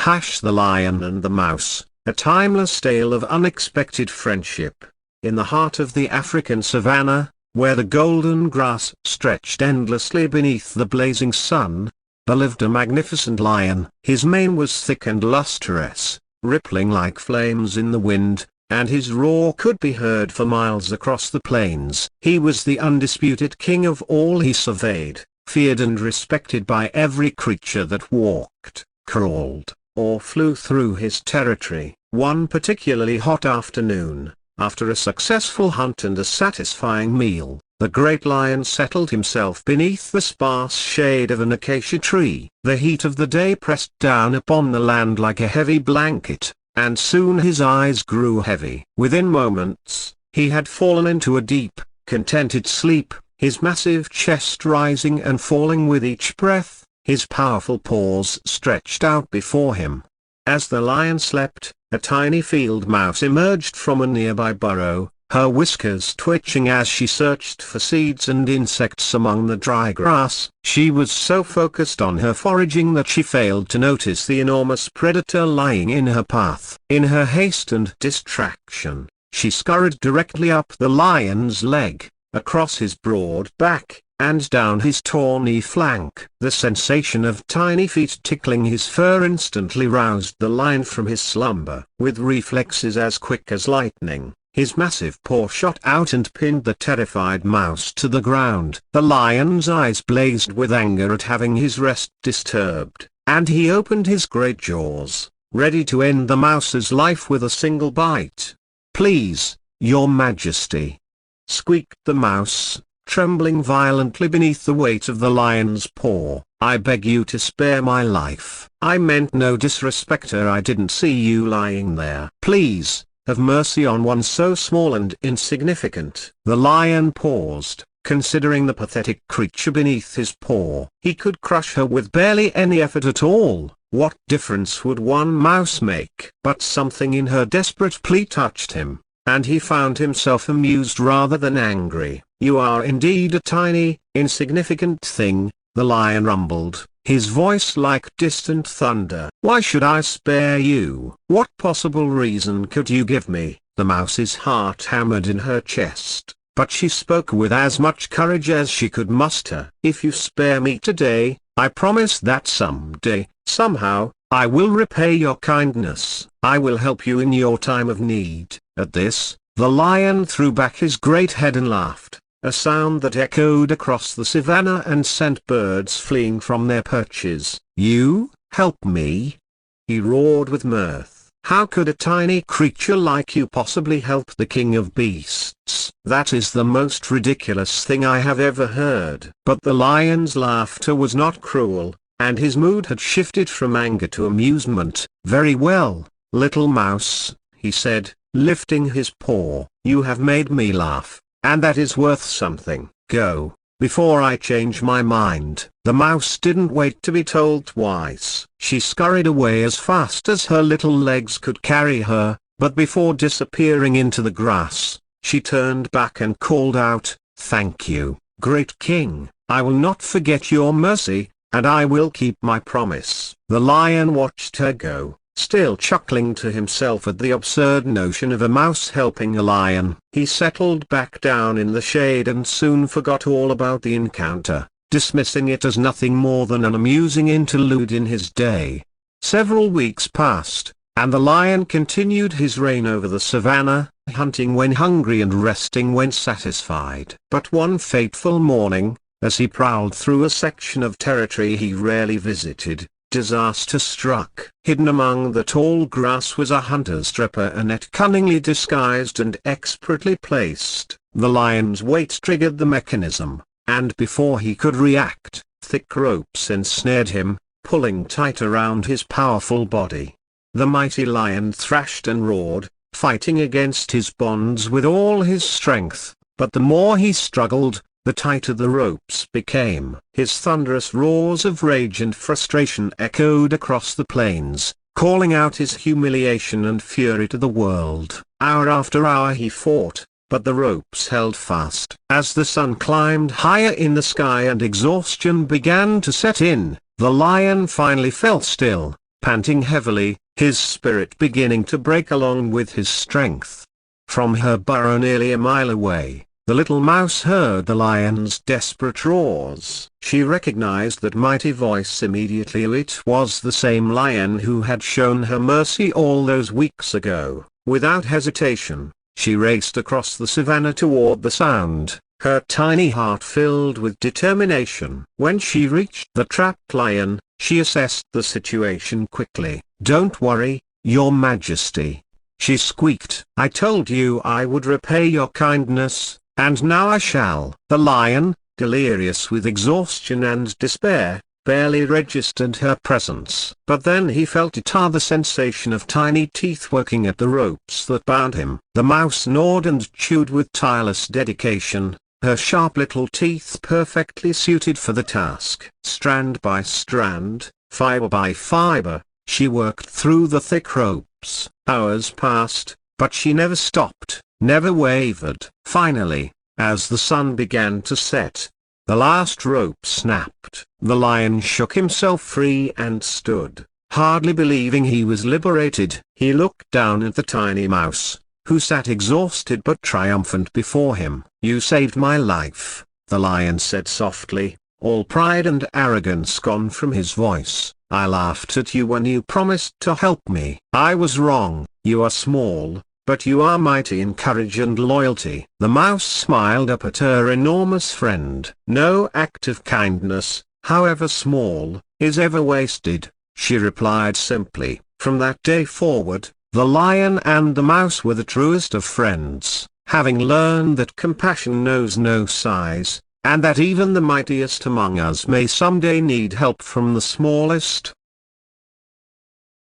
The Lion and the Mouse, a timeless tale of unexpected friendship. In the heart of the African savanna, where the golden grass stretched endlessly beneath the blazing sun, there lived a magnificent lion. His mane was thick and lustrous, rippling like flames in the wind, and his roar could be heard for miles across the plains. He was the undisputed king of all he surveyed, feared and respected by every creature that walked, crawled, or flew through his territory. One particularly hot afternoon, after a successful hunt and a satisfying meal, the great lion settled himself beneath the sparse shade of an acacia tree. The heat of the day pressed down upon the land like a heavy blanket, and soon his eyes grew heavy. Within moments, he had fallen into a deep, contented sleep, his massive chest rising and falling with each breath, his powerful paws stretched out before him. As the lion slept, a tiny field mouse emerged from a nearby burrow, her whiskers twitching as she searched for seeds and insects among the dry grass. She was so focused on her foraging that she failed to notice the enormous predator lying in her path. In her haste and distraction, she scurried directly up the lion's leg, across his broad back, and down his tawny flank. The sensation of tiny feet tickling his fur instantly roused the lion from his slumber. With reflexes as quick as lightning, his massive paw shot out and pinned the terrified mouse to the ground. The lion's eyes blazed with anger at having his rest disturbed, and he opened his great jaws, ready to end the mouse's life with a single bite. "Please, Your Majesty," squeaked the mouse, trembling violently beneath the weight of the lion's paw, "I beg you to spare my life. I meant no disrespect. I didn't see you lying there. Please, have mercy on one so small and insignificant." The lion paused, considering the pathetic creature beneath his paw. He could crush her with barely any effort at all. What difference would one mouse make? But something in her desperate plea touched him, and he found himself amused rather than angry. "You are indeed a tiny, insignificant thing," the lion rumbled, his voice like distant thunder. "Why should I spare you? What possible reason could you give me?" The mouse's heart hammered in her chest, but she spoke with as much courage as she could muster. "If you spare me today, I promise that someday, somehow, I will repay your kindness. I will help you in your time of need." At this, the lion threw back his great head and laughed, a sound that echoed across the savanna and sent birds fleeing from their perches. "You, help me?" he roared with mirth. "How could a tiny creature like you possibly help the king of beasts? That is the most ridiculous thing I have ever heard." But the lion's laughter was not cruel, and his mood had shifted from anger to amusement. "Very well, little mouse," he said, lifting his paw. "You have made me laugh, and that is worth something. Go, before I change my mind." The mouse didn't wait to be told twice. She scurried away as fast as her little legs could carry her, but before disappearing into the grass, she turned back and called out, "Thank you, great king. I will not forget your mercy, and I will keep my promise." The lion watched her go, still chuckling to himself at the absurd notion of a mouse helping a lion. He settled back down in the shade and soon forgot all about the encounter, dismissing it as nothing more than an amusing interlude in his day. Several weeks passed, and the lion continued his reign over the savanna, hunting when hungry and resting when satisfied. But one fateful morning, as he prowled through a section of territory he rarely visited, disaster struck. Hidden among the tall grass was a hunter's trapper, a net cunningly disguised and expertly placed. The lion's weight triggered the mechanism, and before he could react, thick ropes ensnared him, pulling tight around his powerful body. The mighty lion thrashed and roared, fighting against his bonds with all his strength, but the more he struggled, the tighter the ropes became. His thunderous roars of rage and frustration echoed across the plains, calling out his humiliation and fury to the world. Hour after hour he fought, but the ropes held fast. As the sun climbed higher in the sky and exhaustion began to set in, the lion finally fell still, panting heavily, his spirit beginning to break along with his strength. From her burrow nearly a mile away, the little mouse heard the lion's desperate roars. She recognized that mighty voice immediately. It was the same lion who had shown her mercy all those weeks ago. Without hesitation, she raced across the savannah toward the sound, her tiny heart filled with determination. When she reached the trapped lion, she assessed the situation quickly. "Don't worry, Your Majesty," she squeaked. "I told you I would repay your kindness, and now I shall." The lion, delirious with exhaustion and despair, barely registered her presence. But then he felt the sensation of tiny teeth working at the ropes that bound him. The mouse gnawed and chewed with tireless dedication, her sharp little teeth perfectly suited for the task. Strand by strand, fiber by fiber, she worked through the thick ropes. Hours passed, but she never stopped, never wavered. Finally, as the sun began to set, the last rope snapped. The lion shook himself free and stood, hardly believing he was liberated. He looked down at the tiny mouse, who sat exhausted but triumphant before him. "You saved my life," the lion said softly, all pride and arrogance gone from his voice. "I laughed at you when you promised to help me. I was wrong. You are small, but you are mighty in courage and loyalty." The mouse smiled up at her enormous friend. "No act of kindness, however small, is ever wasted," she replied simply. From that day forward, the lion and the mouse were the truest of friends, having learned that compassion knows no size, and that even the mightiest among us may someday need help from the smallest.